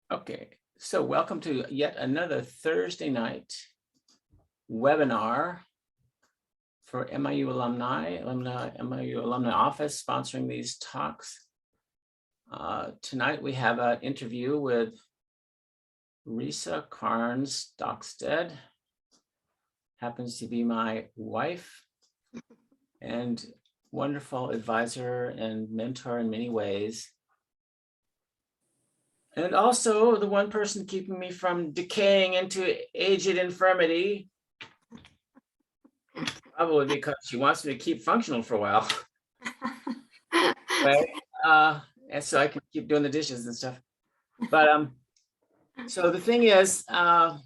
Okay, so welcome to yet another Thursday night webinar for MIU Alumni MIU Alumni Office sponsoring these talks. Tonight we have an interview with Risë Karns Stokstad, happens to be my wife and wonderful advisor and mentor in many ways. And also the one person keeping me from decaying into aged infirmity, probably because she wants me to keep functional for a while. Right? And so I can keep doing the dishes and stuff. But so the thing is, Risë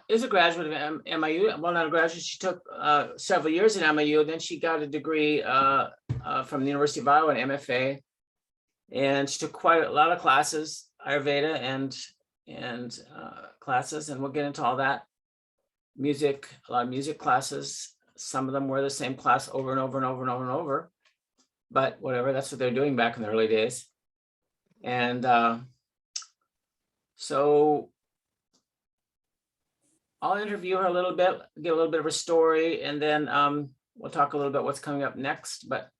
is a graduate of MIU. Well, not a graduate. She took several years at MIU. Then she got a degree from the University of Iowa, an MFA. And she took quite a lot of classes, Ayurveda and classes, and we'll get into all that. Music, a lot of music classes. Some of them were the same class over and over and over and over and over, but whatever, that's what they're doing back in the early days. And so I'll interview her a little bit, give a little bit of her story, and then we'll talk a little bit what's coming up next. But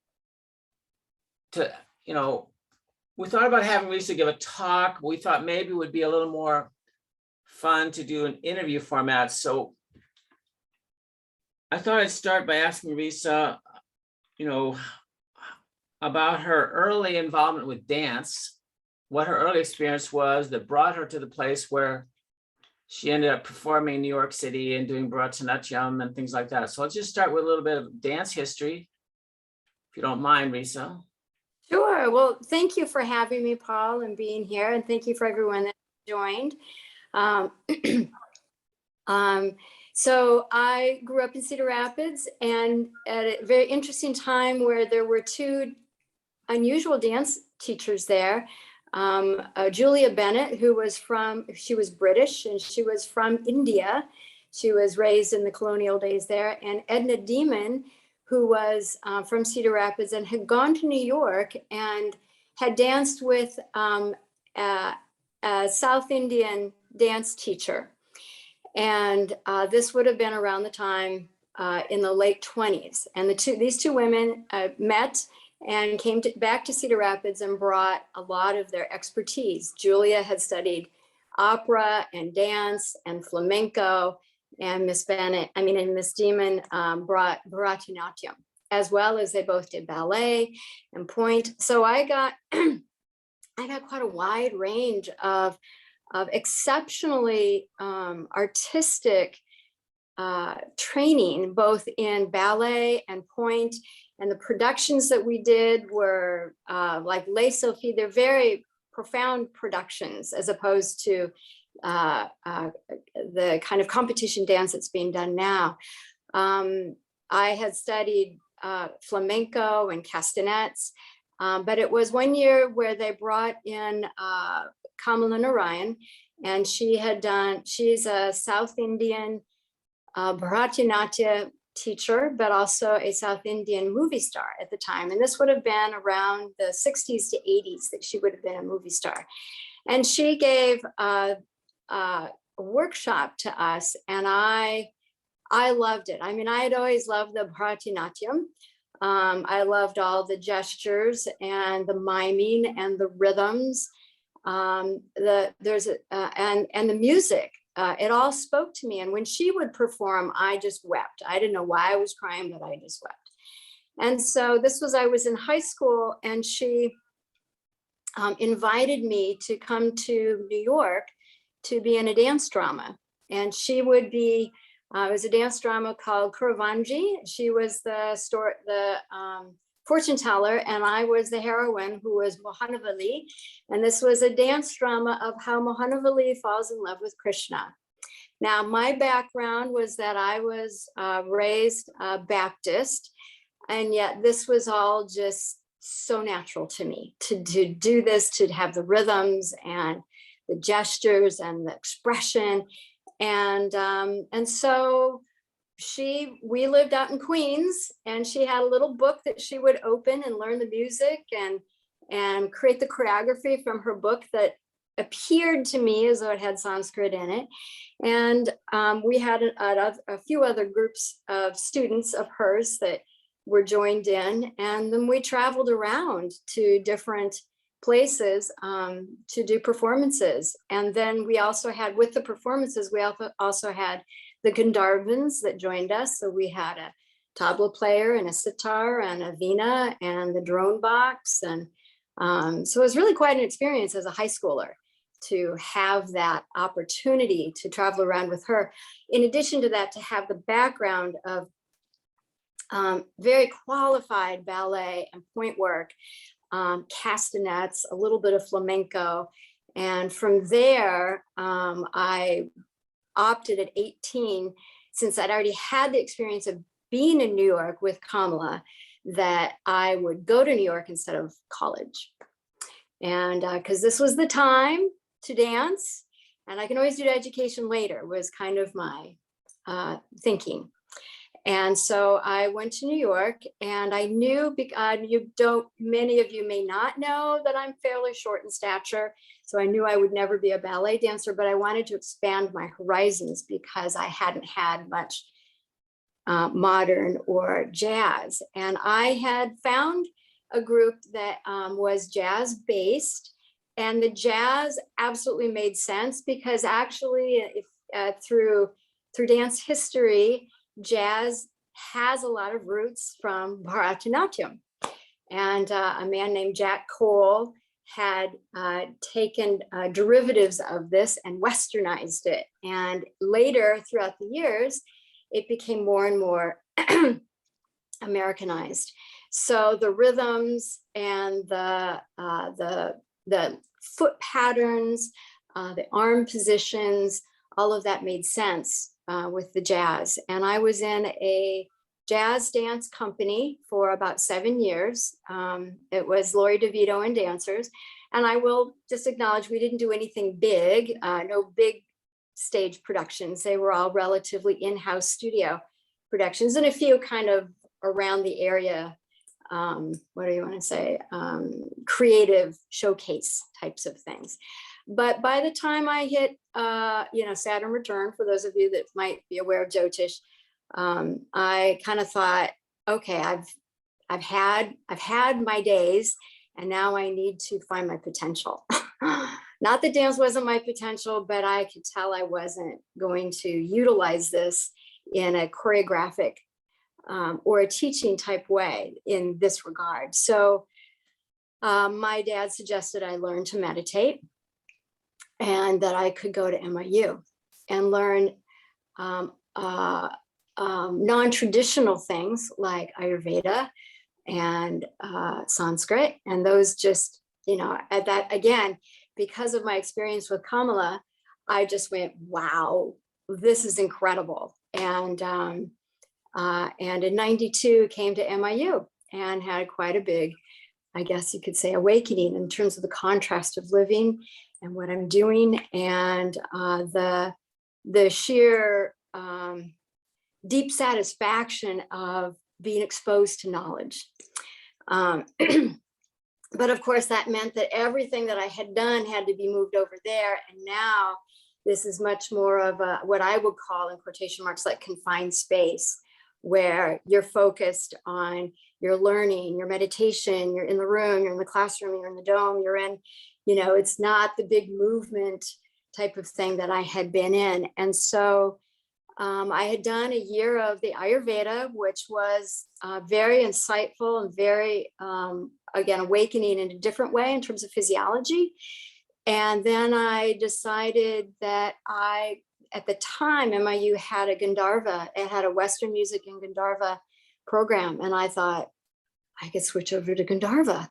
we thought about having Risë give a talk. We thought maybe it would be a little more fun to do an interview format. So I thought I'd start by asking Risë, about her early involvement with dance, what her early experience was that brought her to the place where she ended up performing in New York City and doing Bharatanatyam and things like that. So let's just start with a little bit of dance history, if you don't mind, Risë. Sure. Well, thank you for having me, Paul, and being here. And thank you for everyone that joined. So I grew up in Cedar Rapids, and at a very interesting time where there were two unusual dance teachers there. Julia Bennett, she was British and she was from India. She was raised in the colonial days there. And Edna Demon, who was from Cedar Rapids and had gone to New York and had danced with a South Indian dance teacher. And this would have been around the time in the late 20s. And these two women met and came back to Cedar Rapids and brought a lot of their expertise. Julia had studied opera and dance and flamenco, and Miss Demon brought Bharatanatyam, as well as they both did ballet and pointe. So I got quite a wide range of exceptionally artistic training, both in ballet and pointe. And the productions that we did were like Les Sophie. They're very profound productions, as opposed to the kind of competition dance that's being done now. I had studied flamenco and castanets, but it was one year where they brought in Kamala Narayan, and she's a South Indian Bharatanatyam teacher, but also a South Indian movie star at the time. And this would have been around the 60s to 80s that she would have been a movie star. And she gave a workshop to us, and I loved it. I mean, I had always loved the Bharatanatyam. I loved all the gestures and the miming and the rhythms. And the music. It all spoke to me. And when she would perform, I just wept. I didn't know why I was crying, but I just wept. And so I was in high school, and she invited me to come to New York to be in a dance drama. And she would be, it was a dance drama called Kuravanji. She was the fortune teller, and I was the heroine, who was Mohanavali. And this was a dance drama of how Mohanavali falls in love with Krishna. Now, my background was that I was raised Baptist, and yet this was all just so natural to me to do this, to have the rhythms and the gestures and the expression. And so we lived out in Queens, and she had a little book that she would open and learn the music. and create the choreography from her book that appeared to me as though it had Sanskrit in it. And we had a few other groups of students of hers that were joined in, and then we traveled around to different places to do performances. And then we also had, with the performances, we also had the Gandharvans that joined us. So we had a tabla player and a sitar and a veena and the drone box. And so it was really quite an experience as a high schooler to have that opportunity to travel around with her. In addition to that, to have the background of very qualified ballet and point work, castanets, a little bit of flamenco. And from there, I opted at 18, since I'd already had the experience of being in New York with Kamala, that I would go to New York instead of college. And because this was the time to dance, and I can always do education later, was kind of my thinking. And so I went to New York, and I knew, many of you may not know that I'm fairly short in stature. So I knew I would never be a ballet dancer, but I wanted to expand my horizons because I hadn't had much modern or jazz. And I had found a group that was jazz based, and the jazz absolutely made sense because actually through dance history, jazz has a lot of roots from Bharatanatyam. And a man named Jack Cole had taken derivatives of this and westernized it. And later, throughout the years, it became more and more Americanized. So the rhythms and the foot patterns, the arm positions, all of that made sense with the jazz. And I was in a jazz dance company for about 7 years. It was Laurie DeVito and dancers. And I will just acknowledge we didn't do anything big, no big stage productions. They were all relatively in-house studio productions and a few kind of around the area, what do you want to say, creative showcase types of things. But by the time I hit, Saturn return, for those of you that might be aware of Jyotish, I kind of thought, okay, I've had my days, and now I need to find my potential. Not that dance wasn't my potential, but I could tell I wasn't going to utilize this in a choreographic or a teaching type way in this regard. So my dad suggested I learn to meditate, and that I could go to NYU and learn non-traditional things like Ayurveda and Sanskrit. And those just, at that, again, because of my experience with Kamala, I just went, wow, this is incredible. And in 92 came to NYU and had quite a big, I guess you could say, awakening in terms of the contrast of living and what I'm doing, and the sheer deep satisfaction of being exposed to knowledge. But of course, that meant that everything that I had done had to be moved over there. And now this is much more of a, what I would call in quotation marks, like confined space, where you're focused on your learning, your meditation, you're in the room, you're in the classroom, you're in the dome, you're in, it's not the big movement type of thing that I had been in. And so I had done a year of the Ayurveda, which was very insightful and very, again, awakening in a different way in terms of physiology. And then I decided that at the time, NYU had a Gandharva, it had a Western music and Gandharva program. And I thought, I could switch over to Gandharva.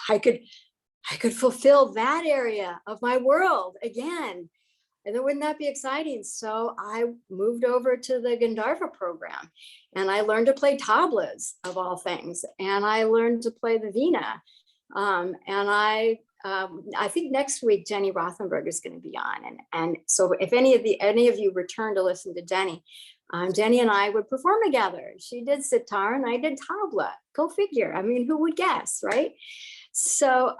I could fulfill that area of my world again. And then wouldn't that be exciting? So I moved over to the Gandharva program, and I learned to play tablas of all things. And I learned to play the veena. And I think next week, Jenny Rothenberg is going to be on. And so if any of you return to listen to Jenny, Jenny and I would perform together. She did sitar and I did tabla. Go figure. I mean, who would guess, right? So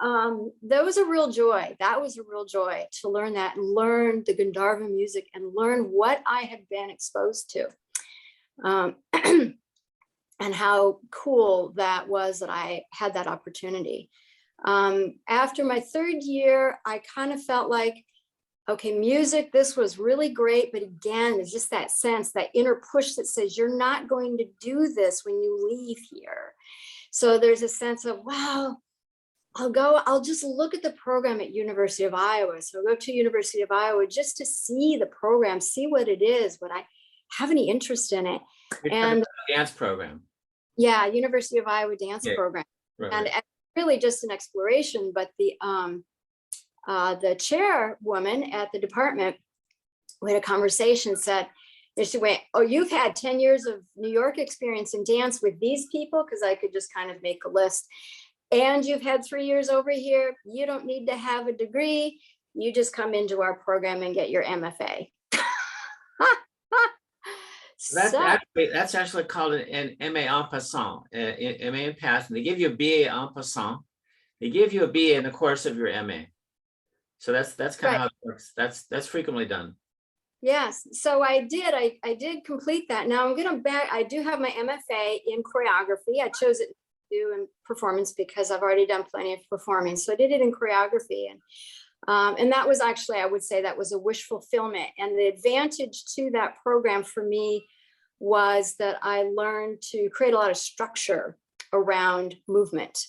that was a real joy. That was a real joy to learn that and learn the Gandharva music and learn what I had been exposed to. And how cool that was that I had that opportunity. After my third year, I kind of felt like, okay, music, this was really great. But again, there's just that sense, that inner push that says, you're not going to do this when you leave here. So there's a sense of, wow, I'll just look at the program at University of Iowa. So I'll go to University of Iowa just to see the program, see what it is, would I have any interest in it? And dance program. Yeah, University of Iowa dance program. Right. And really just an exploration, but the chairwoman at the department, we had a conversation, said, she went, oh, you've had 10 years of New York experience in dance with these people, because I could just kind of make a list. And you've had 3 years over here. You don't need to have a degree. You just come into our program and get your MFA. That's actually called an MA en passant, MA in passing. They give you a BA en passant. They give you a BA in the course of your MA. So that's kind of how it works. That's frequently done. Yes, so I did complete that. Now I'm going to I do have my MFA in choreography. I chose it to do in performance because I've already done plenty of performing. So I did it in choreography, and that was actually, I would say that was a wish fulfillment. And the advantage to that program for me was that I learned to create a lot of structure around movement,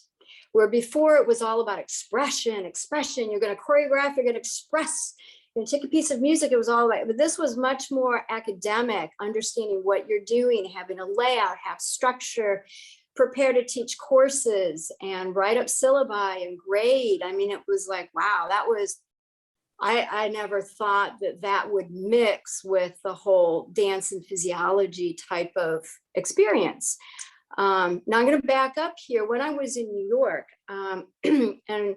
where before it was all about expression. You're going to choreograph, you're going to express, you're going to take a piece of music. It was all right. But this was much more academic, understanding what you're doing, having a layout, have structure, prepare to teach courses and write up syllabi and grade. I mean, it was like, wow, that was, I never thought that would mix with the whole dance and physiology type of experience. Now I'm going to back up here. When I was in New York, and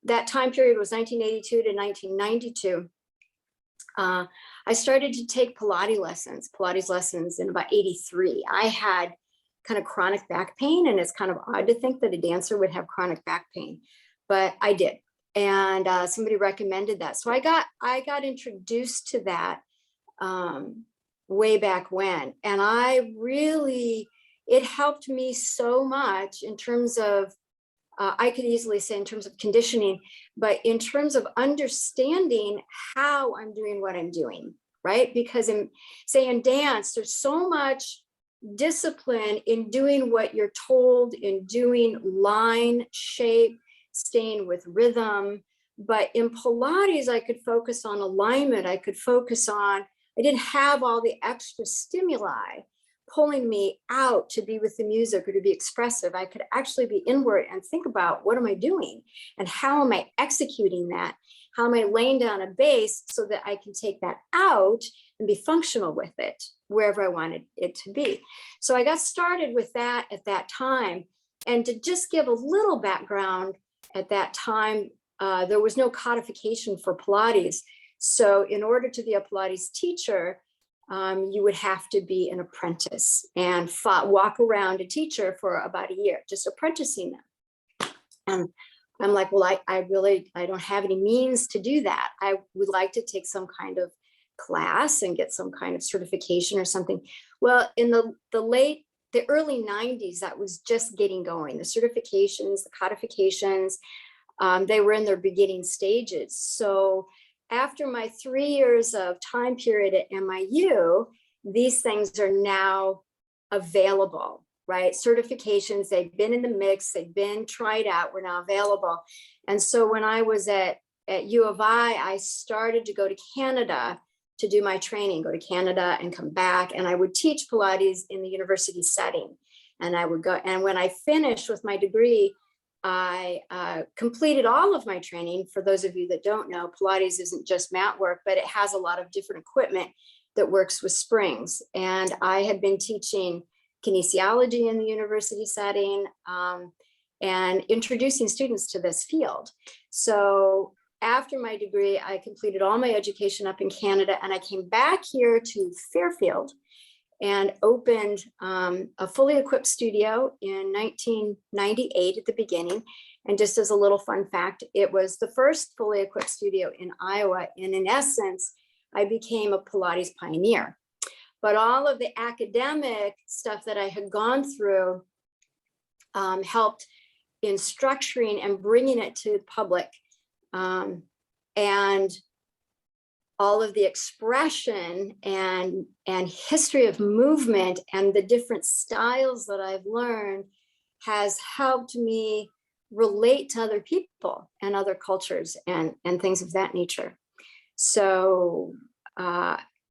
that time period was 1982 to 1992, I started to take Pilates lessons in about 83. I had kind of chronic back pain, and it's kind of odd to think that a dancer would have chronic back pain, but I did. And somebody recommended that. So I got introduced to that way back when. And it helped me so much in terms of, I could easily say in terms of conditioning, but in terms of understanding how I'm doing what I'm doing, right? Because in dance, there's so much discipline in doing what you're told, in doing line, shape, staying with rhythm. But in Pilates, I could focus on alignment. I didn't have all the extra stimuli pulling me out to be with the music or to be expressive. I could actually be inward and think about, what am I doing and how am I executing that? How am I laying down a base so that I can take that out and be functional with it wherever I wanted it to be? So I got started with that at that time. And to just give a little background, at that time, there was no codification for Pilates. So in order to be a Pilates teacher, you would have to be an apprentice and walk around a teacher for about a year, just apprenticing them. And I'm like, well, I don't have any means to do that. I would like to take some kind of class and get some kind of certification or something. Well, in the early 90s, that was just getting going. The certifications, the codifications, they were in their beginning stages. So after my 3 years of time period at NYU, these things are now available, right? Certifications, they've been in the mix, they've been tried out, were now available. And so when I was at U of I started to go to Canada to do my training, go to Canada and come back. And I would teach Pilates in the university setting. And I would go, and when I finished with my degree, I completed all of my training. For those of you that don't know, Pilates isn't just mat work, but it has a lot of different equipment that works with springs. And I had been teaching kinesiology in the university setting and introducing students to this field. So after my degree, I completed all my education up in Canada, and I came back here to Fairfield and opened a fully equipped studio in 1998 at the beginning. And just as a little fun fact, it was the first fully equipped studio in Iowa. And in essence, I became a Pilates pioneer. But all of the academic stuff that I had gone through helped in structuring and bringing it to the public. And all of the expression and history of movement and the different styles that I've learned has helped me relate to other people and other cultures and things of that nature. So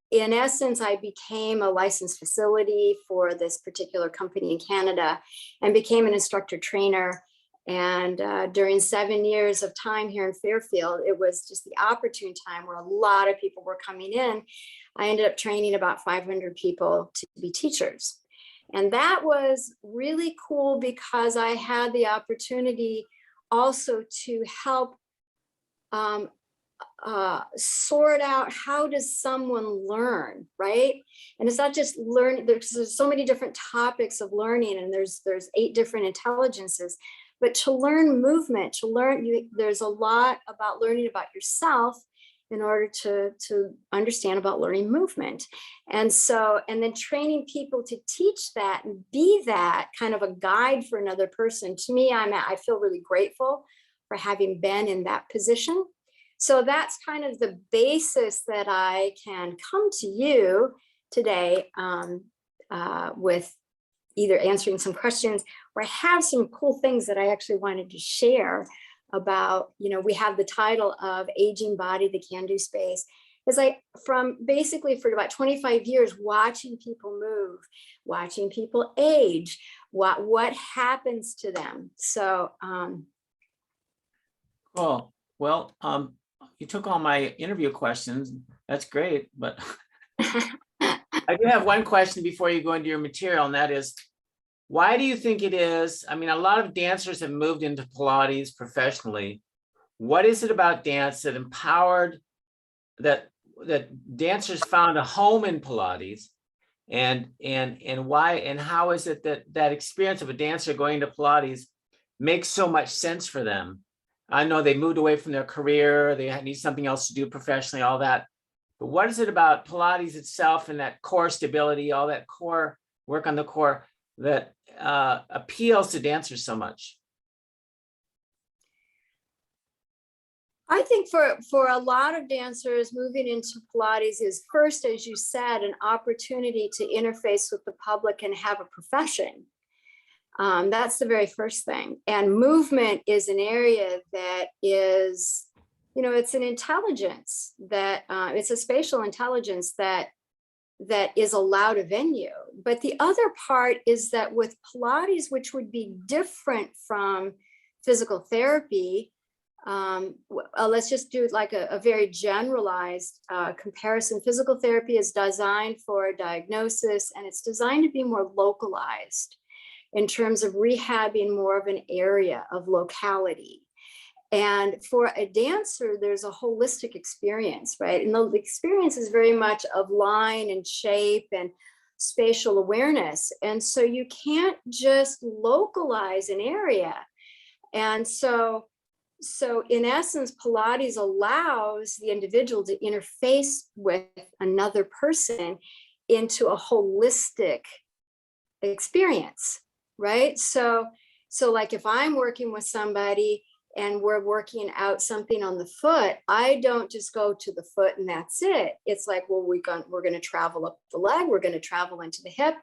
in essence, I became a licensed facility for this particular company in Canada and became an instructor trainer. And during 7 years of time here in Fairfield, it was just the opportune time where a lot of people were coming in. I ended up training about 500 people to be teachers. And that was really cool because I had the opportunity also to help sort out how does someone learn, right? And it's not just learn, there's so many different topics of learning, and there's 8 different intelligences. But to learn movement, to learn, there's a lot about learning about yourself in order to understand about learning movement. And so, and then training people to teach that and be that kind of a guide for another person. To me, I feel really grateful for having been in that position. So that's kind of the basis that I can come to you today with either answering some questions, or I have some cool things that I actually wanted to share about. We have the title of Aging Body, the Can-Do Space. It's like from basically for about 25 years, watching people move, watching people age, what happens to them. So. Cool. Well, you took all my interview questions. That's great, but I do have one question before you go into your material, and that is, why do you think it is? I mean, a lot of dancers have moved into Pilates professionally. What is it about dance that empowered, that dancers found a home in Pilates, and why, and how is it that experience of a dancer going to Pilates makes so much sense for them? I know they moved away from their career, they need something else to do professionally, all that. But what is it about Pilates itself and that core stability, all that core work on the core, that appeals to dancers so much? I think for a lot of dancers, moving into Pilates is first, as you said, an opportunity to interface with the public and have a profession. That's the very first thing. And movement is an area that is, it's an intelligence that it's a spatial intelligence that is allowed a venue. But the other part is that with Pilates, which would be different from physical therapy, let's just do like a very generalized comparison. Physical therapy is designed for diagnosis, and it's designed to be more localized in terms of rehabbing more of an area of locality. And for a dancer, there's a holistic experience, right? And the experience is very much of line and shape and spatial awareness. And so you can't just localize an area. And so in essence, Pilates allows the individual to interface with another person into a holistic experience, right? So like if I'm working with somebody and we're working out something on the foot, I don't just go to the foot and that's it. It's like, well, we're going to travel up the leg, we're going to travel into the hip.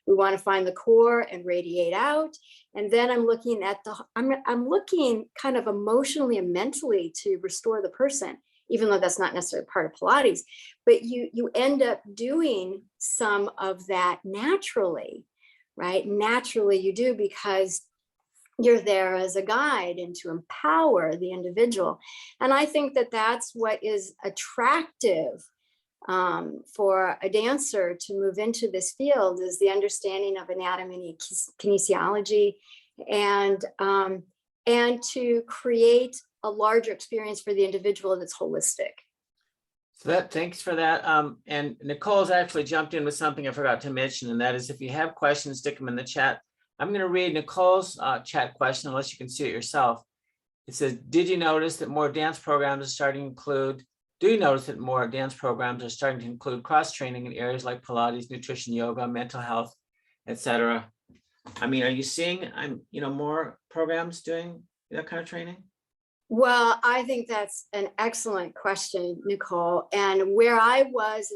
We want to find the core and radiate out. And then I'm looking at I'm looking kind of emotionally and mentally to restore the person, even though that's not necessarily part of Pilates. But you end up doing some of that naturally, right? Naturally you do, because you're there as a guide and to empower the individual. And I think that that's what is attractive for a dancer to move into this field, is the understanding of anatomy and kinesiology, and to create a larger experience for the individual that's holistic. So thanks for that. And Nicole's actually jumped in with something I forgot to mention, and that is, if you have questions, stick them in the chat. I'm going to read Nicole's chat question, unless you can see it yourself. it says, did you notice that more dance programs are starting to include, do you notice that more dance programs are starting to include cross-training in areas like Pilates, nutrition, yoga, mental health, etc.? I mean, are you seeing, more programs doing that kind of training? Well, I think that's an excellent question, Nicole. And where I was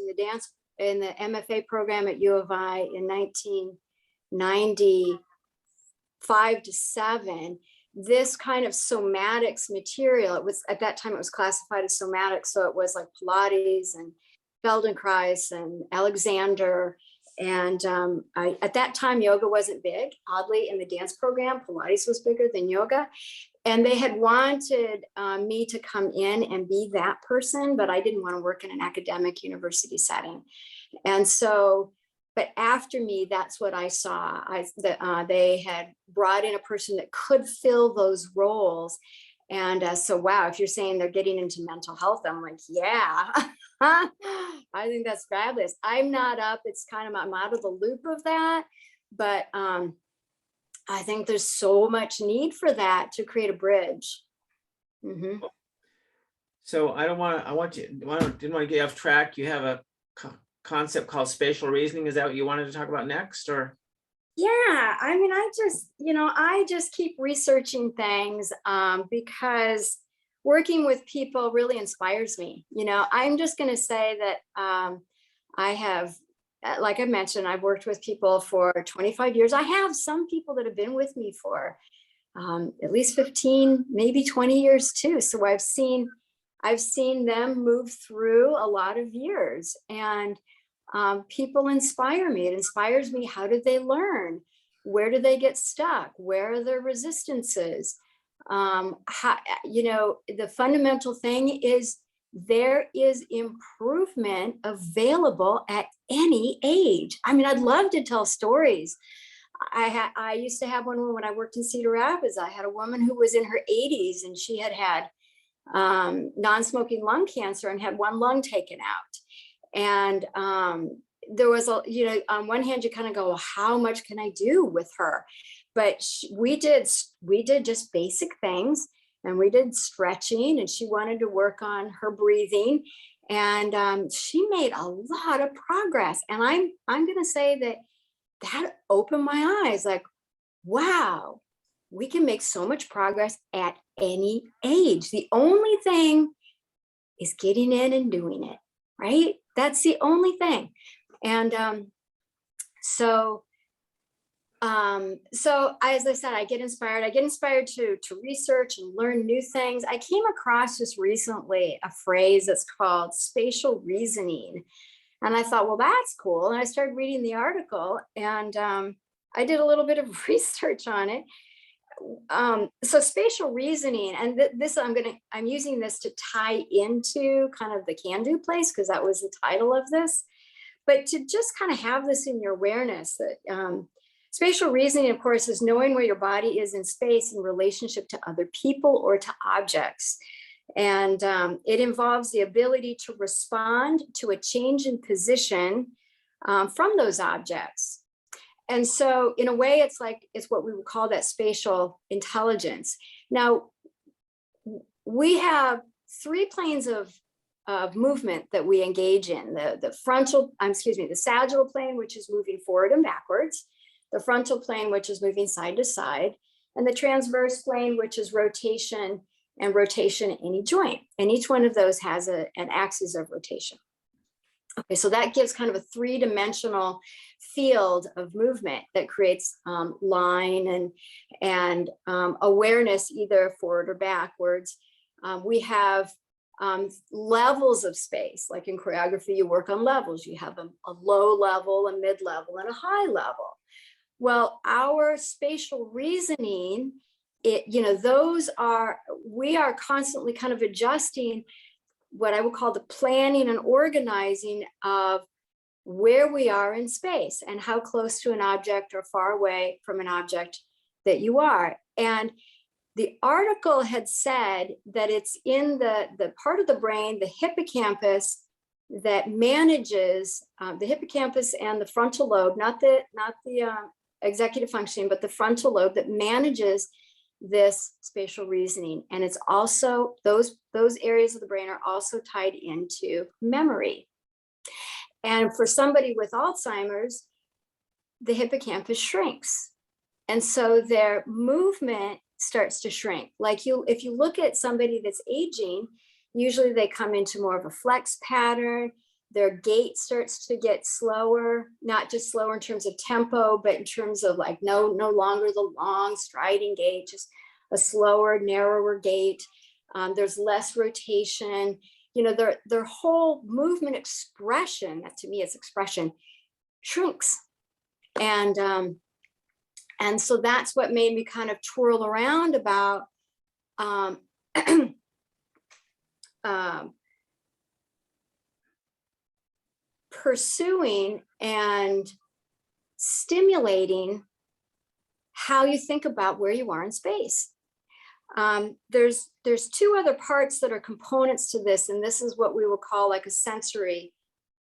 in the MFA program at U of I in 1995 to 7, this kind of somatics material, it was, at that time it was classified as somatics. So it was like Pilates and Feldenkrais and Alexander. And at that time, yoga wasn't big. Oddly, in the dance program, Pilates was bigger than yoga. And they had wanted me to come in and be that person, but I didn't want to work in an academic university setting. And so, but after me, that's what I saw. They had brought in a person that could fill those roles. And so, wow, if you're saying they're getting into mental health, I'm like, yeah, I think that's fabulous. I'm not up. It's kind of, I'm out of the loop of that. But I think there's so much need for that to create a bridge. Mm-hmm. So didn't want to get you off track. You have a concept called spatial reasoning. Is that what you wanted to talk about next, or? Yeah, I mean, I just keep researching things because working with people really inspires me. I'm just going to say that I have, like I mentioned, I've worked with people for 25 years. I have some people that have been with me for at least 15, maybe 20 years too. So I've seen them move through a lot of years, and people inspire me. It inspires me. How did they learn? Where do they get stuck? Where are their resistances? The fundamental thing is there is improvement available at any age. I mean, I'd love to tell stories. I used to have one when I worked in Cedar Rapids. I had a woman who was in her 80s, and she had non-smoking lung cancer and had one lung taken out. And there was on one hand, you kind of go, well, how much can I do with her? But we did just basic things, and we did stretching, and she wanted to work on her breathing, and she made a lot of progress. And I'm going to say that opened my eyes, like, wow, we can make so much progress at any age. The only thing is getting in and doing it, right? That's the only thing. And so as I said, I get inspired to research and learn new things. I came across just recently a phrase that's called spatial reasoning. And I thought, well, that's cool. And I started reading the article, and I did a little bit of research on it. So spatial reasoning, and I'm using this to tie into kind of the can-do place, because that was the title of this, but to just kind of have this in your awareness that spatial reasoning, of course, is knowing where your body is in space in relationship to other people or to objects. And it involves the ability to respond to a change in position from those objects. And so in a way, it's what we would call that spatial intelligence. Now, we have 3 planes of movement that we engage in: the sagittal plane, which is moving forward and backwards, the frontal plane, which is moving side to side, and the transverse plane, which is rotation and rotation in any joint. And each one of those has an axis of rotation. Okay, so that gives kind of a 3-dimensional field of movement that creates line and awareness, either forward or backwards. We have levels of space, like in choreography, you work on levels. You have a low level, a mid level, and a high level. Well, our spatial reasoning, we are constantly kind of adjusting what I would call the planning and organizing of where we are in space and how close to an object or far away from an object that you are. And the article had said that it's in the part of the brain, the hippocampus, that manages the hippocampus and the frontal lobe, not the executive functioning, but the frontal lobe that manages this spatial reasoning. And it's also, those areas of the brain are also tied into memory. And for somebody with Alzheimer's, the hippocampus shrinks. And so their movement starts to shrink. Like if you look at somebody that's aging, usually they come into more of a flex pattern. Their gait starts to get slower, not just slower in terms of tempo, but in terms of like no longer the long striding gait, just a slower, narrower gait. There's less rotation. You know, their whole movement expression, that to me is expression, shrinks. And so that's what made me kind of twirl around about pursuing and stimulating how you think about where you are in space. There's two other parts that are components to this, and this is what we will call like a sensory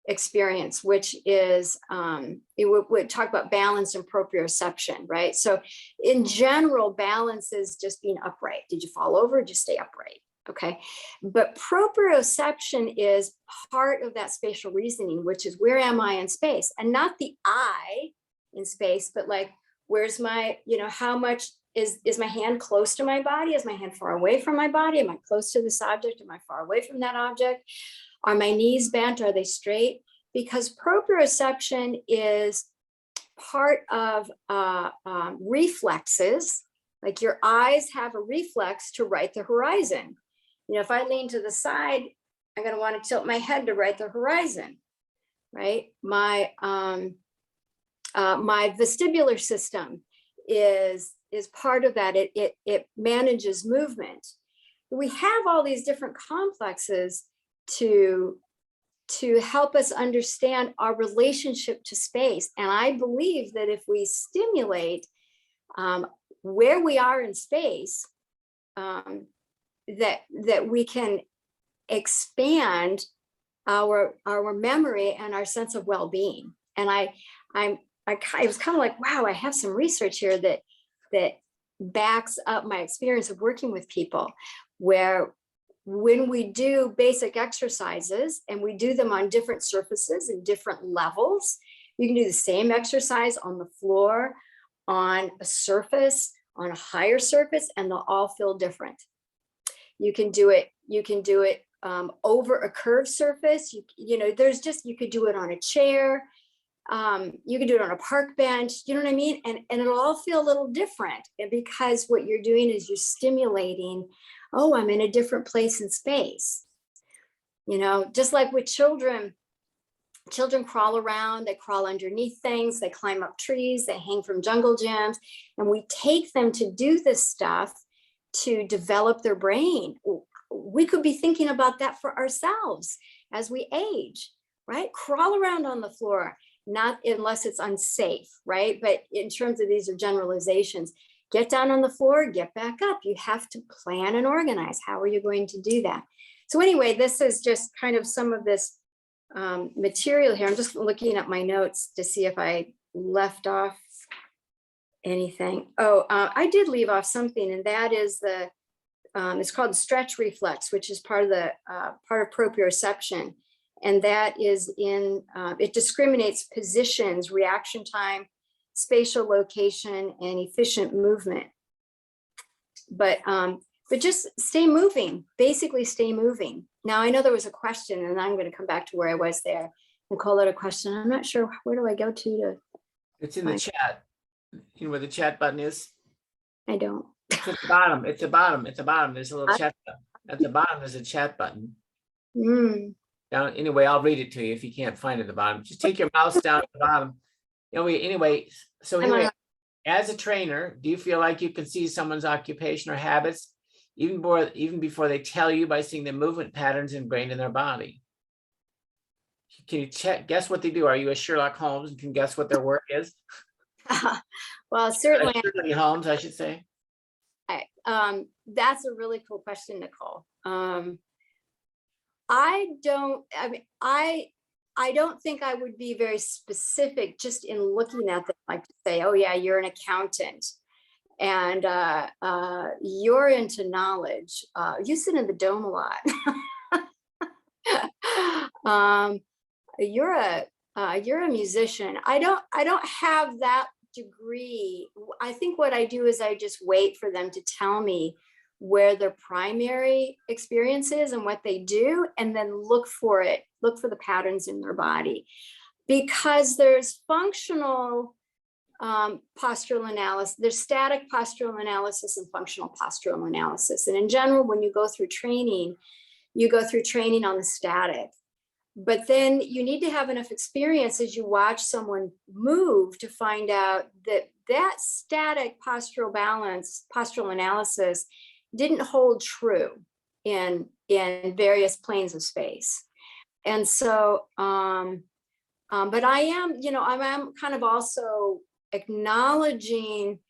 experience, which is we talk about balance and proprioception, right? So in general, balance is just being upright. Did you fall over? Did you stay upright? Okay, but proprioception is part of that spatial reasoning, which is where am I in space, and not the I in space, but like where's my, you know, how much is my hand close to my body? Is my hand far away from my body? Am I close to this object? Am I far away from that object? Are my knees bent? Are they straight? Because proprioception is part of reflexes. Like your eyes have a reflex to right the horizon. You know, if I lean to the side, I'm going to want to tilt my head to right the horizon, right? My vestibular system is part of that. It manages movement. We have all these different complexes to help us understand our relationship to space. And I believe that if we stimulate where we are in space, that we can expand our memory and our sense of well-being. And I was kind of like, wow, I have some research here that backs up my experience of working with people, where when we do basic exercises and we do them on different surfaces and different levels, you can do the same exercise on the floor, on a surface, on a higher surface, and they'll all feel different. You can do it over a curved surface. You know, you could do it on a chair. You can do it on a park bench, you know what I mean? And it'll all feel a little different, because what you're doing is you're stimulating, oh, I'm in a different place in space. You know, just like with children crawl around, they crawl underneath things, they climb up trees, they hang from jungle gyms, and we take them to do this stuff to develop their brain. We could be thinking about that for ourselves as we age, right? Crawl around on the floor, not unless it's unsafe, right? But in terms of, these are generalizations. Get down on the floor, get back up. You have to plan and organize. How are you going to do that? So anyway, this is just kind of some of this material here. I'm just looking at my notes to see if I left off anything. Oh, I did leave off something, and that is it's called the stretch reflex, which is part of proprioception. And that is it discriminates positions, reaction time, spatial location, and efficient movement. But just stay moving, basically stay moving. Now, I know there was a question, and I'm going to come back to where I was there. Nicole had a question. I'm not sure, where do I go to? It's in the chat. You know where the chat button is? I don't. It's at the bottom. It's the bottom. It's the bottom. There's a little chat button. At the bottom, there's a chat button. Down, anyway, I'll read it to you if you can't find it at the bottom. Just take your mouse down at the bottom. Anyway, as a trainer, do you feel like you can see someone's occupation or habits even before they tell you, by seeing the movement patterns ingrained in their body? Can you guess what they do? Are you a Sherlock Holmes and can guess what their work is? Well, certainly. Sherlock Holmes, I should say. That's a really cool question, Nicole. I don't think I would be very specific just in looking at them, like to say, oh yeah, you're an accountant And you're into knowledge. You sit in the dome a lot. You're a musician. I don't have that degree. I think what I do is I just wait for them to tell me where their primary experience is and what they do, and then look for the patterns in their body. Because there's functional postural analysis, there's static postural analysis and functional postural analysis. And in general, when you go through training, you go through training on the static. But then you need to have enough experience as you watch someone move to find out that that static postural balance, postural analysis didn't hold true in various planes of space. And so, but I am, I'm kind of also acknowledging,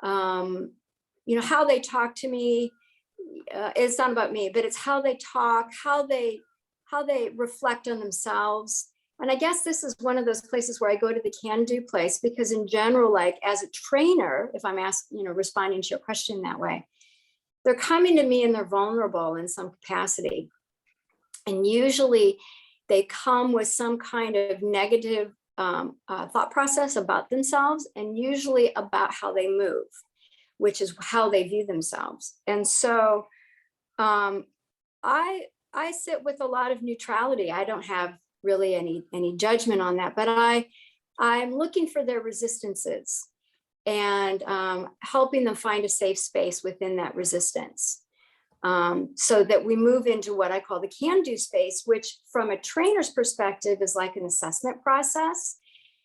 how they talk to me. It's not about me, but it's how they talk, how they reflect on themselves. And I guess this is one of those places where I go to the can-do place, because in general, like as a trainer, if I'm asking, responding to your question that way, they're coming to me and they're vulnerable in some capacity. And usually they come with some kind of negative thought process about themselves, and usually about how they move, which is how they view themselves. And so I sit with a lot of neutrality. I don't have really any judgment on that, but I'm looking for their resistances and helping them find a safe space within that resistance, so that we move into what I call the can-do space, which from a trainer's perspective is like an assessment process.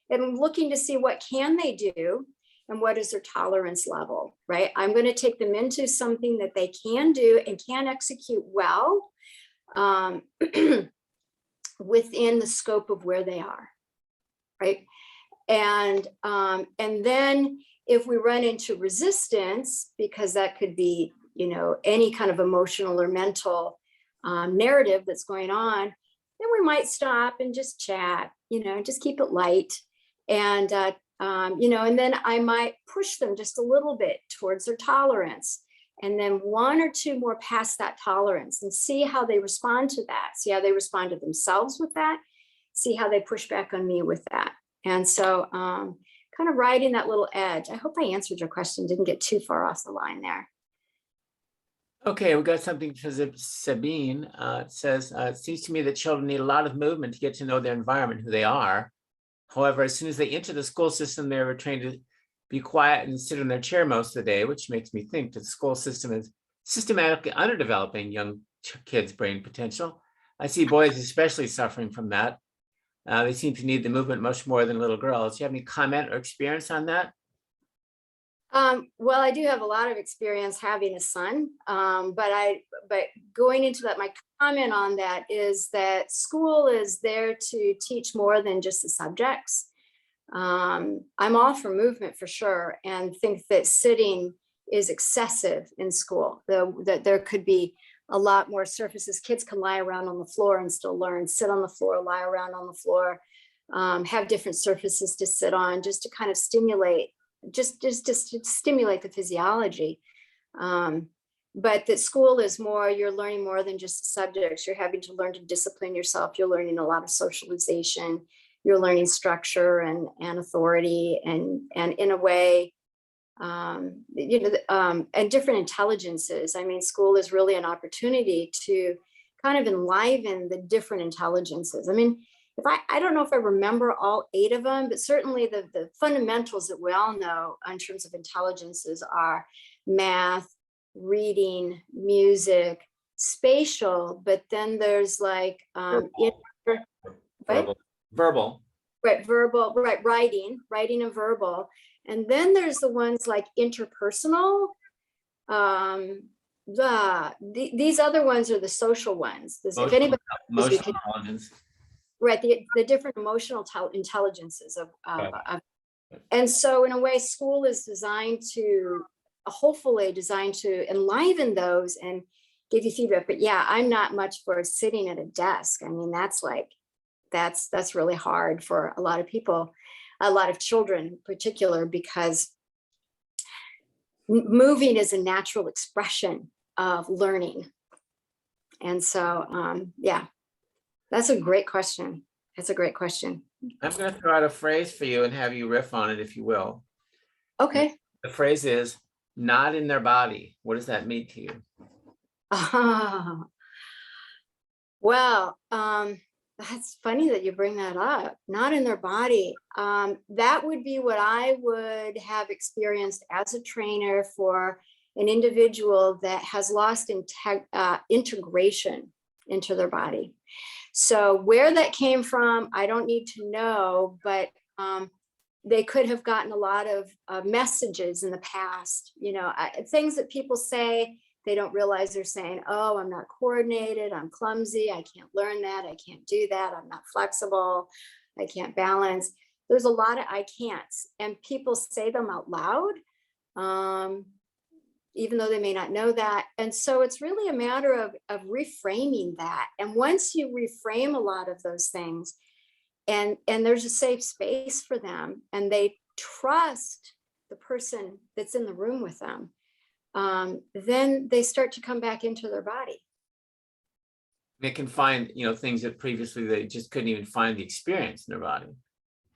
And I'm looking to see what can they do and what is their tolerance level, right? I'm going to take them into something that they can do and can execute well, within the scope of where they are, right? And then if we run into resistance, because that could be, any kind of emotional or mental narrative that's going on, then we might stop and just chat, just keep it light. And, and then I might push them just a little bit towards their tolerance. And then one or two more past that tolerance, and see how they respond to that. See how they respond to themselves with that. See how they push back on me with that. And so kind of riding that little edge. I hope I answered your question, didn't get too far off the line there. Okay, we got something to Sabine. It says, it seems to me that children need a lot of movement to get to know their environment, who they are. However, as soon as they enter the school system, they're trained to be quiet and sit in their chair most of the day, which makes me think that the school system is systematically underdeveloping young kids' brain potential. I see boys especially suffering from that. They seem to need the movement much more than little girls. Do you have any comment or experience on that? Well, I do have a lot of experience having a son, but going into that, my comment on that is that school is there to teach more than just the subjects. I'm all for movement for sure, and think that sitting is excessive in school, that there could be a lot more surfaces. Kids can lie around on the floor and still learn, sit on the floor, lie around on the floor, have different surfaces to sit on, just to kind of stimulate, just to stimulate the physiology. But that school is more, you're learning more than just the subjects. You're having to learn to discipline yourself. You're learning a lot of socialization. You're learning structure and authority, and in a way, and different intelligences. I mean, school is really an opportunity to kind of enliven the different intelligences. I mean, I don't know if I remember all 8 of them, but certainly the fundamentals that we all know in terms of intelligences are math, reading, music, spatial, but then there's like Verbal. Right, verbal, right, writing and verbal. And then there's the ones like interpersonal. These other ones are the social ones. If anybody knows, Emotional intelligence. Right, the different emotional intelligences of and so in a way, school is designed to, hopefully designed to enliven those and give you feedback. But yeah, I'm not much for sitting at a desk. I mean, that's really hard for a lot of people, a lot of children in particular, because moving is a natural expression of learning. And so, yeah, that's a great question. That's a great question. I'm going to throw out a phrase for you and have you riff on it, if you will. Okay. The phrase is not in their body. What does that mean to you? Well, that's funny that you bring that up. Not in their body. That would be what I would have experienced as a trainer for an individual that has lost integration into their body. So where that came from, I don't need to know, but they could have gotten a lot of messages in the past, you know, things that people say. They don't realize they're saying, oh, I'm not coordinated, I'm clumsy, I can't learn that, I can't do that, I'm not flexible, I can't balance. There's a lot of I can'ts, and people say them out loud, even though they may not know that. And so it's really a matter of reframing that. And once you reframe a lot of those things, and there's a safe space for them, and they trust the person that's in the room with them, then they start to come back into their body. They can find, you know, things that previously they just couldn't even find the experience in their body.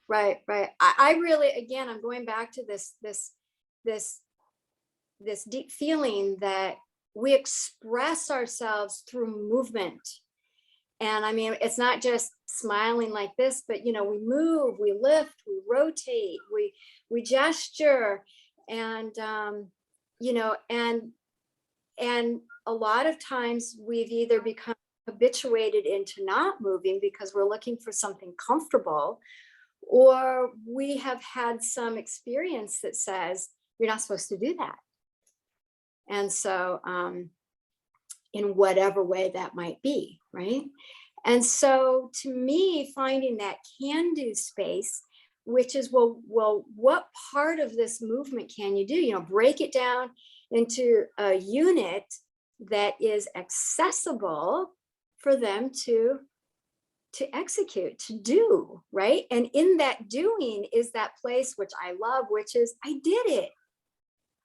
Right, right. I really, again, I'm going back to this deep feeling that we express ourselves through movement. And I mean, it's not just smiling like this, but, you know, we move, we lift, we rotate, we gesture, and, you know, and a lot of times we've either become habituated into not moving because we're looking for something comfortable, or we have had some experience that says you're not supposed to do that. And so, in whatever way that might be, right? And so to me, finding that can-do space, which is, well, what part of this movement can you do? You know, break it down into a unit that is accessible for them to execute, to do, right? And in that doing is that place which I love, which is, I did it.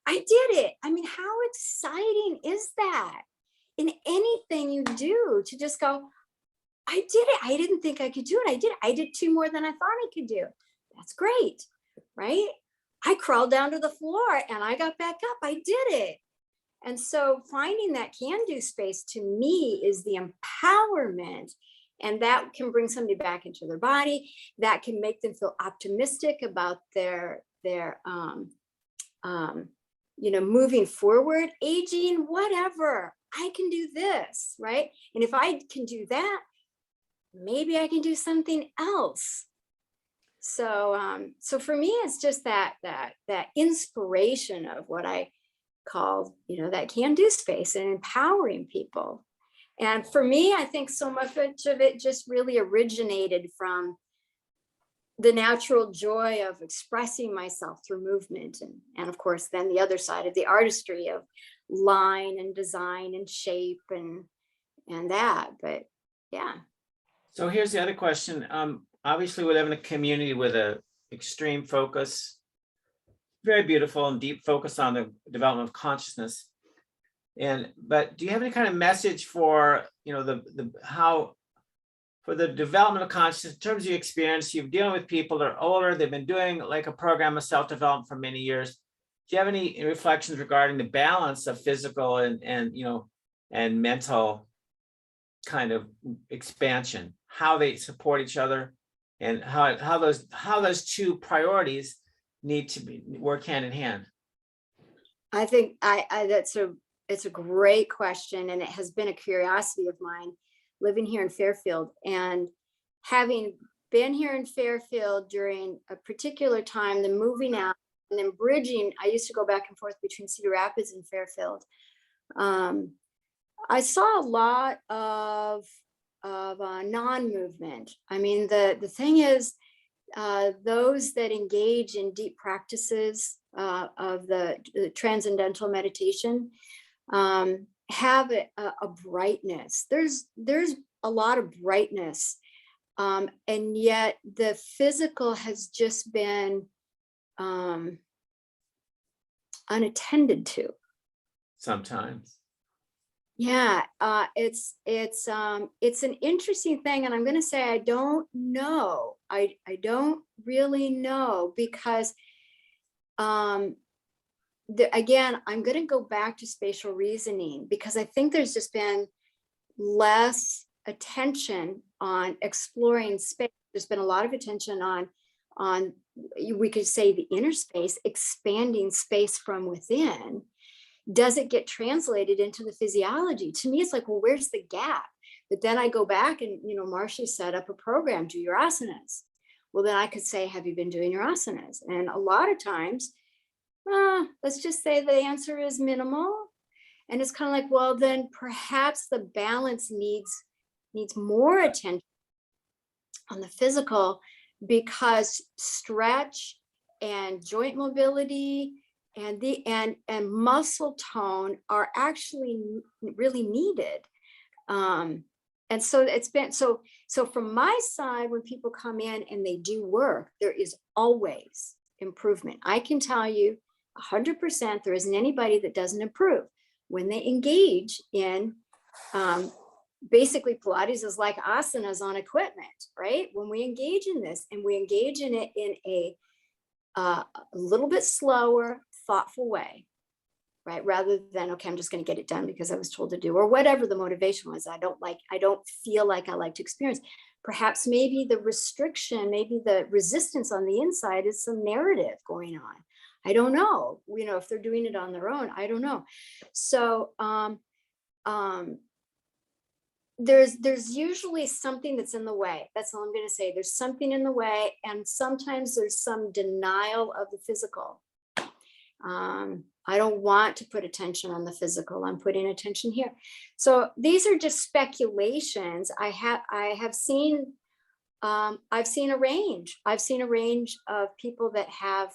I did it. I mean, how exciting is that? In anything you do, to just go, I did it. I didn't think I could do it. I did it. I did 2 more than I thought I could do. That's great, right? I crawled down to the floor and I got back up. I did it. And so finding that can-do space, to me, is the empowerment. And that can bring somebody back into their body. That can make them feel optimistic about their you know, moving forward, aging, whatever. I can do this, right? And if I can do that, maybe I can do something else. So, so for me, it's just that inspiration of what I call, you know, that can-do space and empowering people. And for me, I think so much of it just really originated from the natural joy of expressing myself through movement. And of course, then the other side of the artistry of line and design and shape and that, but yeah. So here's the other question. Obviously we live in a community with a extreme focus, very beautiful and deep focus on the development of consciousness. But do you have any kind of message for, you know, how for the development of consciousness in terms of your experience? You're dealing with people that are older, they've been doing like a program of self-development for many years. Do you have any reflections regarding the balance of physical and you know, and mental kind of expansion, how they support each other, and how those two priorities need to work hand in hand? I think it's a great question, and it has been a curiosity of mine living here in Fairfield, and having been here in Fairfield during a particular time, then moving out and then bridging. I used to go back and forth between Cedar Rapids and Fairfield. I saw a lot of non-movement. I mean, the thing is, those that engage in deep practices of the transcendental meditation have a brightness. There's a lot of brightness, and yet the physical has just been unattended to. Sometimes. Yeah, it's an interesting thing, and I'm going to say I don't know. I don't really know because again, I'm going to go back to spatial reasoning because I think there's just been less attention on exploring space. There's been a lot of attention on we could say the inner space, expanding space from within. Does it get translated into the physiology? To me, it's like, well, where's the gap? But then I go back and, Marcia set up a program, do your asanas. Well, then I could say, have you been doing your asanas? And a lot of times, let's just say the answer is minimal. And it's kind of like, well, then perhaps the balance needs more attention on the physical, because stretch and joint mobility and muscle tone are actually really needed. And so it's been so from my side, when people come in and they do work, there is always improvement. I can tell you 100% there isn't anybody that doesn't improve when they engage in basically Pilates is like asanas on equipment, right? When we engage in this and we engage in it in a little bit slower, thoughtful way, right? Rather than, okay, I'm just going to get it done because I was told to do, or whatever the motivation was. I don't feel like I like to experience. Perhaps maybe the restriction, maybe the resistance on the inside is some narrative going on. I don't know, if they're doing it on their own, I don't know. So, there's usually something that's in the way. That's all I'm going to say. There's something in the way, and sometimes there's some denial of the physical. I don't want to put attention on the physical. I'm putting attention here. So these are just speculations. I've seen a range. I've seen a range of people that have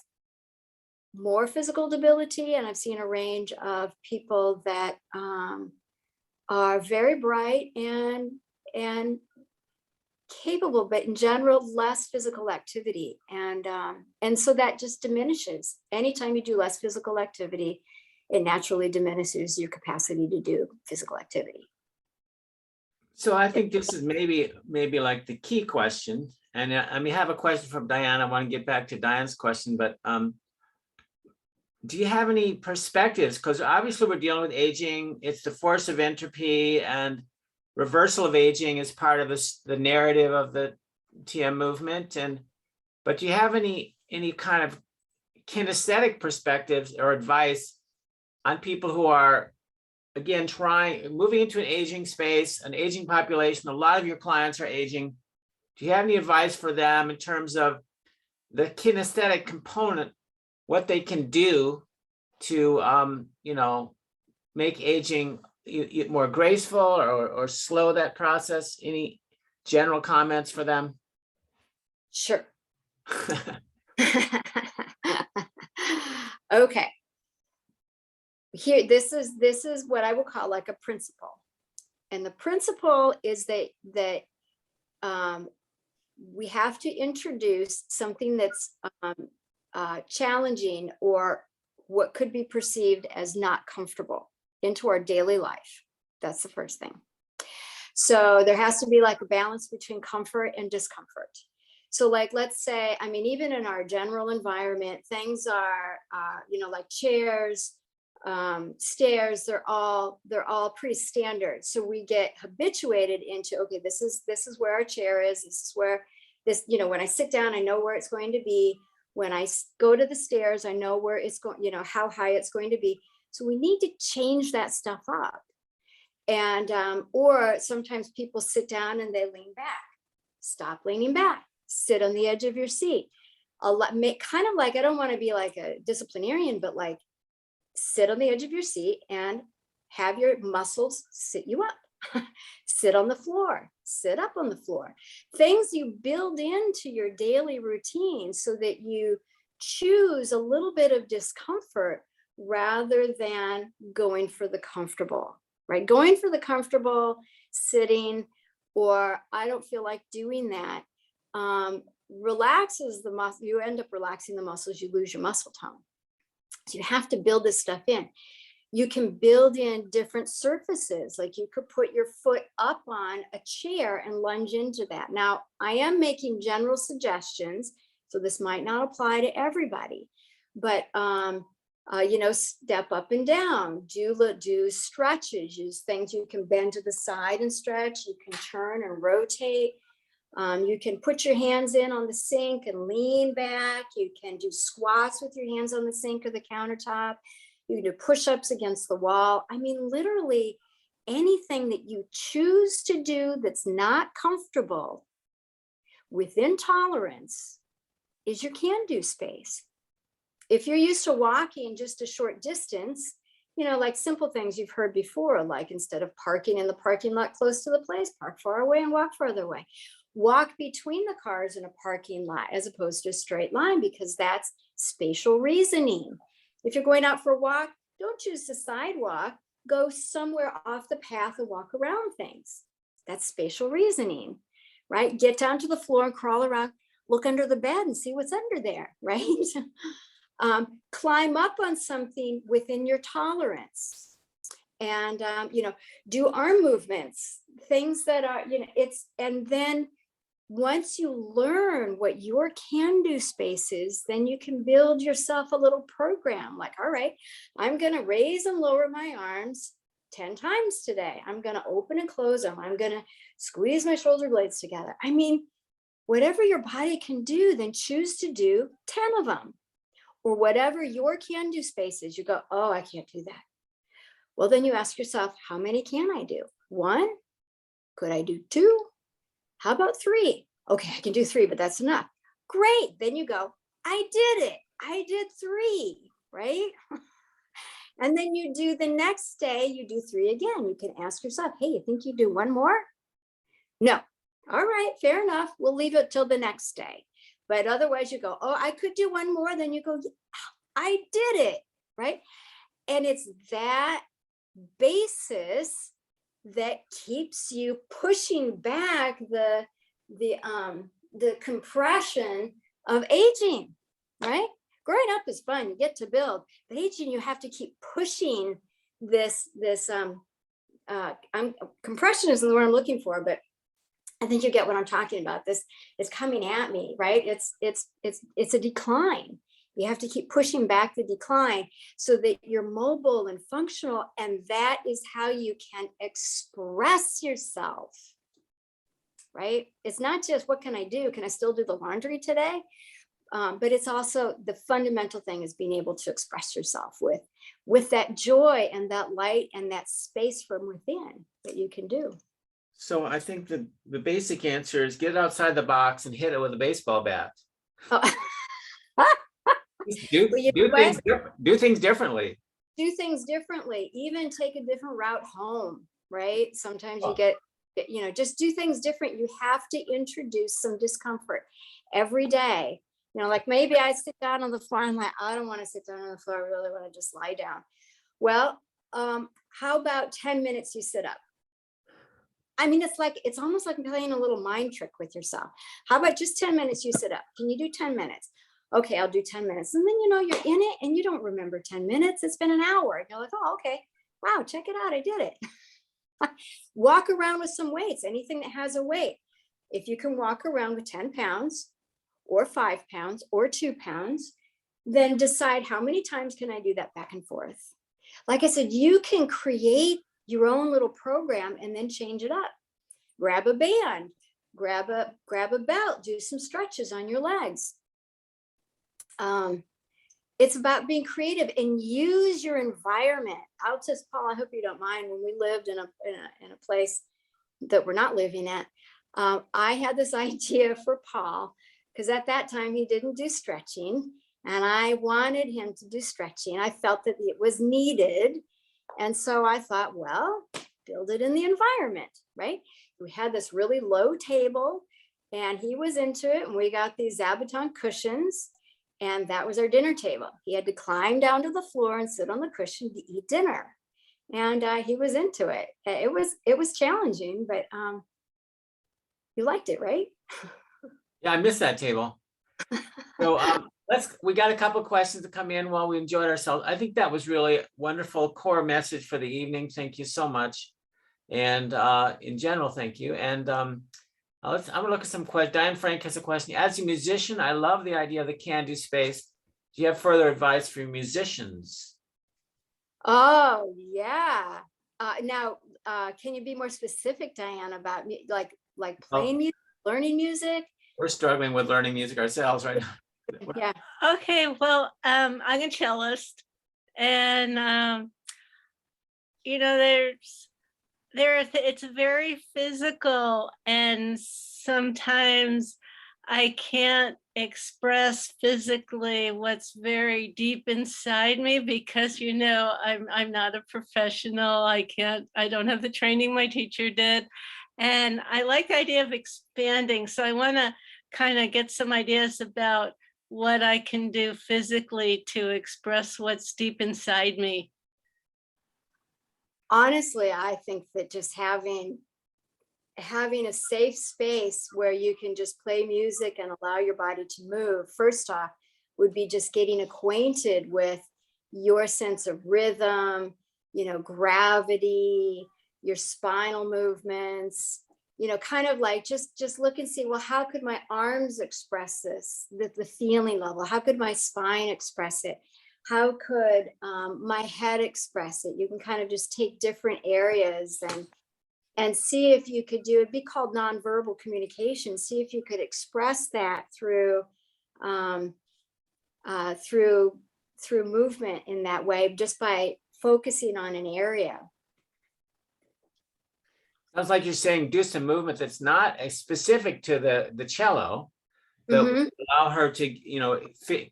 more physical debility, and I've seen a range of people that are very bright and capable, but in general, less physical activity. And so that just diminishes. Anytime you do less physical activity, it naturally diminishes your capacity to do physical activity. So I think this is maybe like the key question. And I have a question from Diane. I want to get back to Diane's question, but do you have any perspectives? Because obviously we're dealing with aging. It's the force of entropy, and reversal of aging is part of the narrative of the TM movement. But do you have any kind of kinesthetic perspectives or advice on people who are, again, moving into an aging space, an aging population? A lot of your clients are aging. Do you have any advice for them in terms of the kinesthetic component, what they can do to, make aging more graceful or slow that process? Any general comments for them? Sure. Okay. Here, this is what I will call like a principle. And the principle is that we have to introduce something that's challenging or what could be perceived as not comfortable into our daily life. That's the first thing. So there has to be like a balance between comfort and discomfort. So like, let's say, even in our general environment, things are, like chairs, stairs, they're all pretty standard. So we get habituated into, okay, this is where our chair is. This is where this, when I sit down, I know where it's going to be. When I go to the stairs, I know where it's going, how high it's going to be. So we need to change that stuff up. And, or sometimes people sit down and they lean back. Stop leaning back. Sit on the edge of your seat. Kind of like, I don't want to be like a disciplinarian, but like sit on the edge of your seat and have your muscles sit you up. Sit on the floor, sit up on the floor. Things you build into your daily routine so that you choose a little bit of discomfort rather than going for the comfortable, right? Going for the comfortable, sitting, or I don't feel like doing that, relaxes the muscle. You end up relaxing the muscles, you lose your muscle tone. So you have to build this stuff in. You can build in different surfaces. Like you could put your foot up on a chair and lunge into that. Now, I am making general suggestions, so this might not apply to everybody, but step up and down, do stretches, use things you can bend to the side and stretch. You can turn and rotate. You can put your hands in on the sink and lean back. You can do squats with your hands on the sink or the countertop. You can do push-ups against the wall. I mean, literally anything that you choose to do that's not comfortable within tolerance is your can-do space. If you're used to walking just a short distance, like simple things you've heard before, like instead of parking in the parking lot close to the place, park far away and walk further away. Walk between the cars in a parking lot as opposed to a straight line, because that's spatial reasoning. If you're going out for a walk, don't choose the sidewalk, go somewhere off the path and walk around things. That's spatial reasoning, right? Get down to the floor and crawl around, look under the bed and see what's under there, right? Climb up on something within your tolerance, and do arm movements, things that are, and then once you learn what your can-do space is, then you can build yourself a little program. Like, all right, I'm going to raise and lower my arms 10 times today. I'm going to open and close them. I'm going to squeeze my shoulder blades together. I mean, whatever your body can do, then choose to do 10 of them. Or whatever your can-do space is. You go, oh, I can't do that. Well, then you ask yourself, how many can I do? 1? Could I do 2? How about 3? Okay, I can do 3, but that's enough. Great. Then you go, I did it. I did 3, right? And then you do the next day, you do 3 again. You can ask yourself, hey, you think you do 1 more? No. All right, fair enough. We'll leave it till the next day. But otherwise you go, oh, I could do 1 more. Then you go, yeah, I did it, right? And it's that basis that keeps you pushing back the compression of aging, right? Growing up is fun, you get to build, but aging, you have to keep pushing this compression isn't the word I'm looking for, but I think you get what I'm talking about. This is coming at me, right? It's a decline. You have to keep pushing back the decline so that you're mobile and functional. And that is how you can express yourself, right? It's not just, what can I do? Can I still do the laundry today? But it's also the fundamental thing is being able to express yourself with that joy and that light and that space from within that you can do. So I think the basic answer is get outside the box and hit it with a baseball bat. Oh. Do things differently. Do things differently, even take a different route home, right? Sometimes you get, just do things different. You have to introduce some discomfort every day. Like maybe I sit down on the floor. I'm like, I don't want to sit down on the floor. I really want to just lie down. Well, how about 10 minutes you sit up? I mean, it's almost like playing a little mind trick with yourself. How about just 10 minutes you sit up? Can you do 10 minutes? Okay, I'll do 10 minutes. And then, you're in it and you don't remember 10 minutes. It's been an hour. And you're like, oh, okay. Wow, check it out. I did it. Walk around with some weights, anything that has a weight. If you can walk around with 10 pounds or 5 pounds or 2 pounds, then decide how many times can I do that back and forth. Like I said, you can create your own little program and then change it up. Grab a band, grab a belt, do some stretches on your legs. It's about being creative and use your environment. I'll just, Paul, I hope you don't mind, when we lived in a place that we're not living at, I had this idea for Paul, because at that time he didn't do stretching and I wanted him to do stretching. I felt that it was needed. And so I thought, well, build it in the environment, right? We had this really low table and he was into it. And we got these Zabuton cushions and that was our dinner table. He had to climb down to the floor and sit on the cushion to eat dinner. And he was into it. It was challenging, but you liked it, right? Yeah, I miss that table. So we got a couple of questions to come in while we enjoyed ourselves. I think that was really a wonderful core message for the evening. Thank you so much. And in general, thank you. And I'm gonna look at some questions. Diane Frank has a question. As a musician, I love the idea of the can-do space. Do you have further advice for musicians? Oh, yeah. Now, can you be more specific, Diane, about like playing music, learning music? We're struggling with learning music ourselves right now. Yeah. Okay, well, I'm a cellist, and it's very physical, and sometimes I can't express physically what's very deep inside me because I'm not a professional. I don't have the training my teacher did, and I like the idea of expanding. So I want to kind of get some ideas about what I can do physically to express what's deep inside me. Honestly, I think that just having a safe space where you can just play music and allow your body to move, first off, would be just getting acquainted with your sense of rhythm, gravity, your spinal movements, kind of like just look and see, well, how could my arms express this, the feeling level? How could my spine express it? How could my head express it? You can kind of just take different areas and see if you could it'd be called nonverbal communication. See if you could express that through movement in that way, just by focusing on an area. Sounds like you're saying do some movement that's not specific to the cello, but allow her to,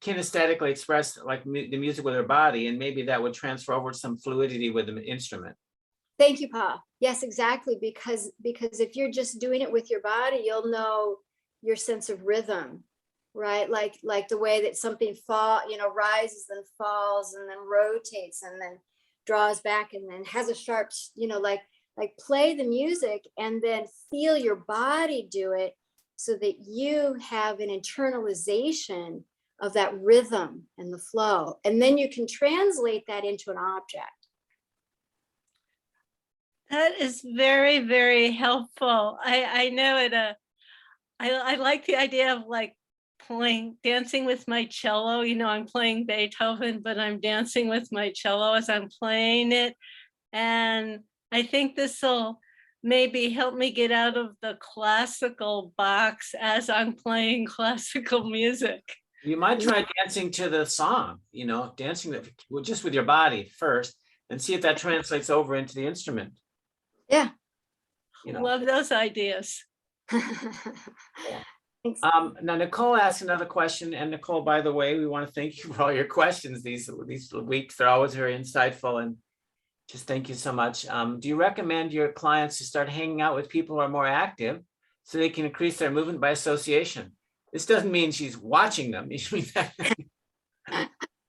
kinesthetically express like the music with her body, and maybe that would transfer over some fluidity with the instrument. Thank you, Pa. Yes, exactly. Because if you're just doing it with your body, you'll know your sense of rhythm, right? Like the way that something rises and falls and then rotates and then draws back and then has a sharp, like play the music and then feel your body do it so that you have an internalization of that rhythm and the flow. And then you can translate that into an object. That is very, very helpful. I know it. I like the idea of like dancing with my cello. I'm playing Beethoven, but I'm dancing with my cello as I'm playing it. And I think this will maybe help me get out of the classical box as I'm playing classical music. You might try dancing to the song, dancing just with your body first, and see if that translates over into the instrument. Yeah. Love those ideas. Now, Nicole asked another question, and Nicole, by the way, we want to thank you for all your questions these weeks. They're always very insightful, and just thank you so much. Do you recommend your clients to start hanging out with people who are more active so they can increase their movement by association? This doesn't mean she's watching them. You mean that?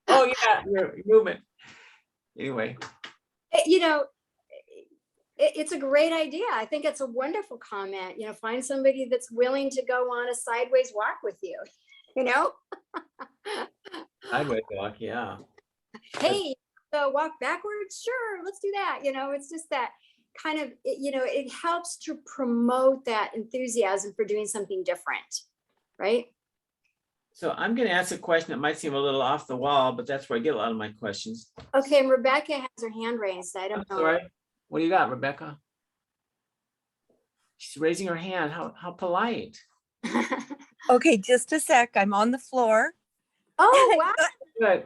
Oh yeah, your movement. Anyway. It's a great idea. I think it's a wonderful comment. Find somebody that's willing to go on a sideways walk with you, Sideways walk, yeah. Hey, so walk backwards? Sure, let's do that. It's just that kind of, it helps to promote that enthusiasm for doing something different, right? So I'm going to ask a question that might seem a little off the wall, but that's where I get a lot of my questions. Okay, and Rebecca has her hand raised. I don't know. Sorry. What do you got, Rebecca? She's raising her hand. How polite. Okay, just a sec. I'm on the floor. Oh, wow. Good.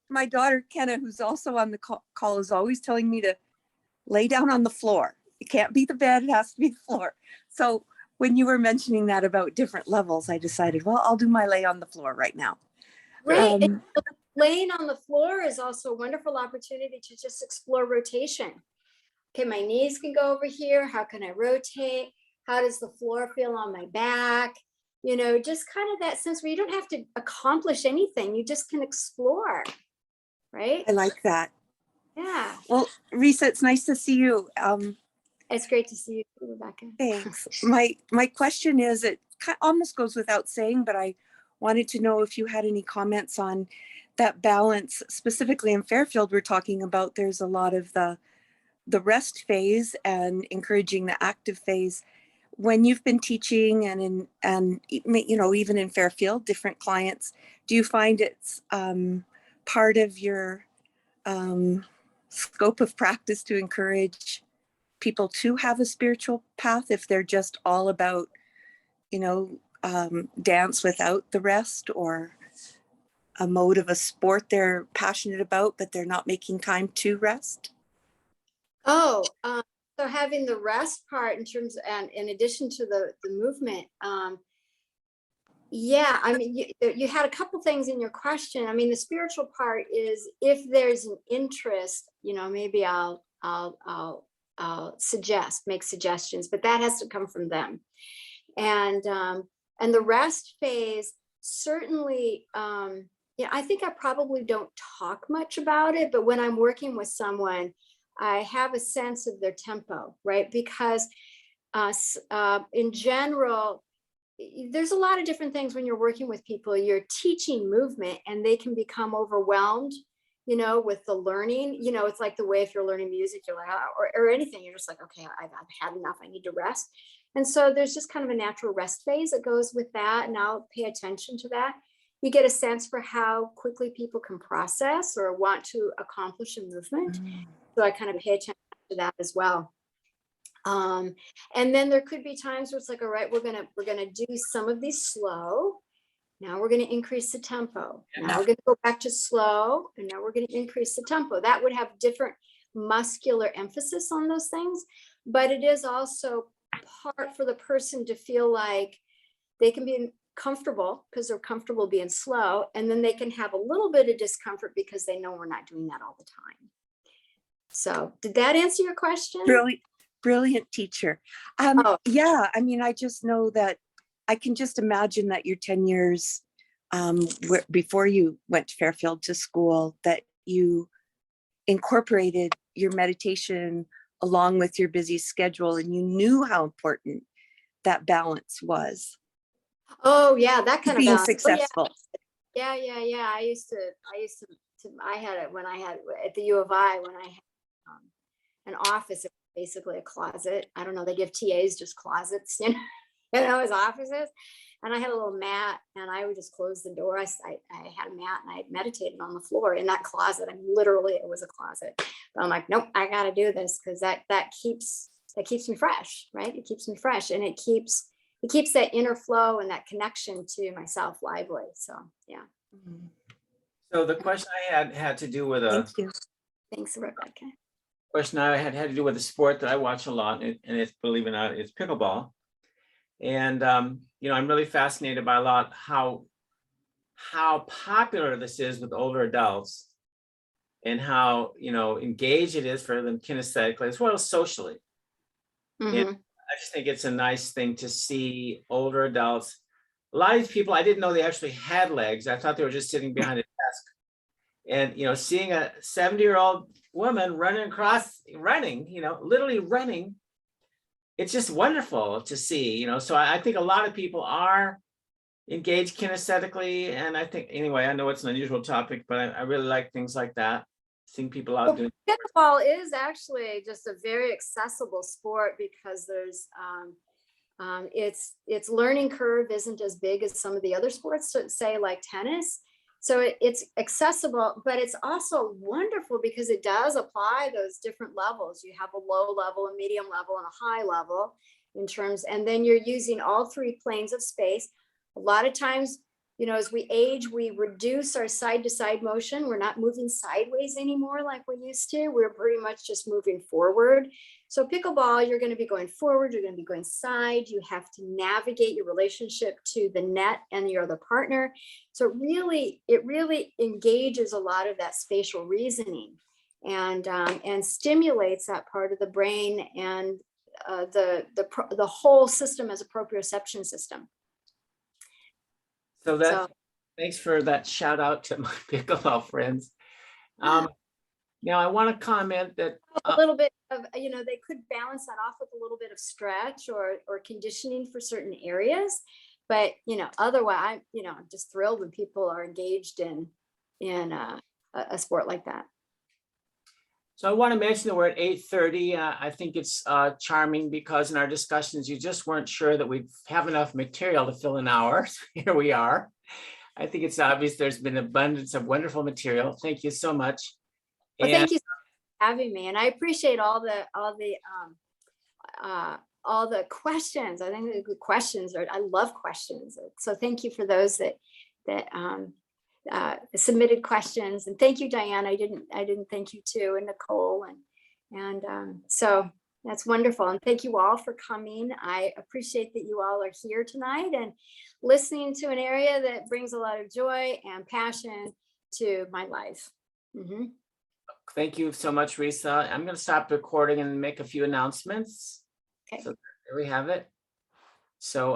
My daughter, Kenna, who's also on the call, is always telling me to lay down on the floor. It can't be the bed. It has to be the floor. So when you were mentioning that about different levels, I decided, well, I'll do my lay on the floor right now. Right. Laying on the floor is also a wonderful opportunity to just explore rotation. Okay, my knees can go over here. How can I rotate? How does the floor feel on my back? Just kind of that sense where you don't have to accomplish anything. You just can explore, right? I like that. Yeah. Well, Risë, it's nice to see you. It's great to see you, Rebecca. Thanks. My question is, it almost goes without saying, but I wanted to know if you had any comments on that balance. Specifically in Fairfield, we're talking about there's a lot of the rest phase and encouraging the active phase. When you've been teaching and you know, even in Fairfield, different clients, do you find it's part of your scope of practice to encourage people to have a spiritual path if they're just all about, you know, dance without the rest, or a mode of a sport they're passionate about, but they're not making time to rest? Oh, so having the rest part in terms, and in addition to the movement, yeah, I mean, you had a couple things in your question. I mean, the spiritual part is if there's an interest, you know, maybe I'll make suggestions, but that has to come from them. And the rest phase, certainly, yeah, I think I probably don't talk much about it, but when I'm working with someone, I have a sense of their tempo, right? Because in general, there's a lot of different things when you're working with people. You're teaching movement and they can become overwhelmed, you know, with the learning. You know, it's like the way if you're learning music, you're like, or anything, you're just like, okay, I've had enough, I need to rest. And so there's just kind of a natural rest phase that goes with that. And I'll pay attention to that. You get a sense for how quickly people can process or want to accomplish a movement. So I kind of pay attention to that as well. And then there could be times where it's like, all right, we're gonna do some of these slow. Now we're going to increase the tempo. Now we're going to go back to slow, and now we're going to increase the tempo. That would have different muscular emphasis on those things, but it is also part for the person to feel like they can be comfortable because they're comfortable being slow, and then they can have a little bit of discomfort because they know we're not doing that all the time. So did that answer your question? Brilliant teacher. Yeah, I mean, I just know that I can just imagine that your 10 years before you went to Fairfield to school, that you incorporated your meditation along with your busy schedule, and you knew how important that balance was. Oh yeah, that kind of being balance. successful. Oh, yeah. I had it when I had at the U of I, when I had an office, basically a closet. I don't know, they give TAs just closets, you know, as offices. And I had a little mat, and I would just close the door. I had a mat, and I meditated on the floor in that closet. I mean, literally, it was a closet. But I'm like, nope, I got to do this, because that keeps me fresh, right? It keeps me fresh, and it keeps that inner flow and that connection to myself lively. So yeah. So the question I had to do with Thank you. Thanks, Rebecca. Question I had to do with a sport that I watch a lot, and it's, believe it or not, it's pickleball. And you know, I'm really fascinated by a lot how popular this is with older adults, and how, you know, engaged it is for them kinesthetically as well as socially. Mm-hmm. And I just think it's a nice thing to see older adults. A lot of these people, I didn't know they actually had legs. I thought they were just sitting behind a desk. And, you know, seeing a 70-year-old woman running, you know, literally running, it's just wonderful to see, you know. So I think a lot of people are engaged kinesthetically. And I think, anyway, I know it's an unusual topic, but I really like things like that. Seeing people out doing. Pickleball is actually just a very accessible sport, because there's its learning curve isn't as big as some of the other sports, say like tennis. So it's accessible, but it's also wonderful because it does apply those different levels. You have a low level, a medium level, and a high level in terms, and then you're using all three planes of space. A lot of times, you know, as we age, we reduce our side to side motion. We're not moving sideways anymore like we used to. We're pretty much just moving forward. So pickleball, you're going to be going forward, you're going to be going side. You have to navigate your relationship to the net and your other partner. So it really engages a lot of that spatial reasoning, and stimulates that part of the brain, and the whole system as a proprioception system. So thanks for that shout out to my pickleball friends. Now I want to comment that a little bit of, you know, they could balance that off with a little bit of stretch or conditioning for certain areas, But, otherwise, I'm just thrilled when people are engaged in a sport like that. So I want to mention that we're at 8:30. I think it's charming because in our discussions, you just weren't sure that we'd have enough material to fill an hour. Here we are. I think it's obvious there's been abundance of wonderful material. Thank you so much. Well, And thank you for having me, and I appreciate all the questions. I think they're good questions. I love questions. So thank you for those that submitted questions, and thank you, Diane. I didn't thank you too, and Nicole, and so that's wonderful. And thank you all for coming. I appreciate that you all are here tonight and listening to an area that brings a lot of joy and passion to my life. Mm-hmm. thank you so much, Risë. I'm going to stop recording and make a few announcements. Okay. So there we have it. So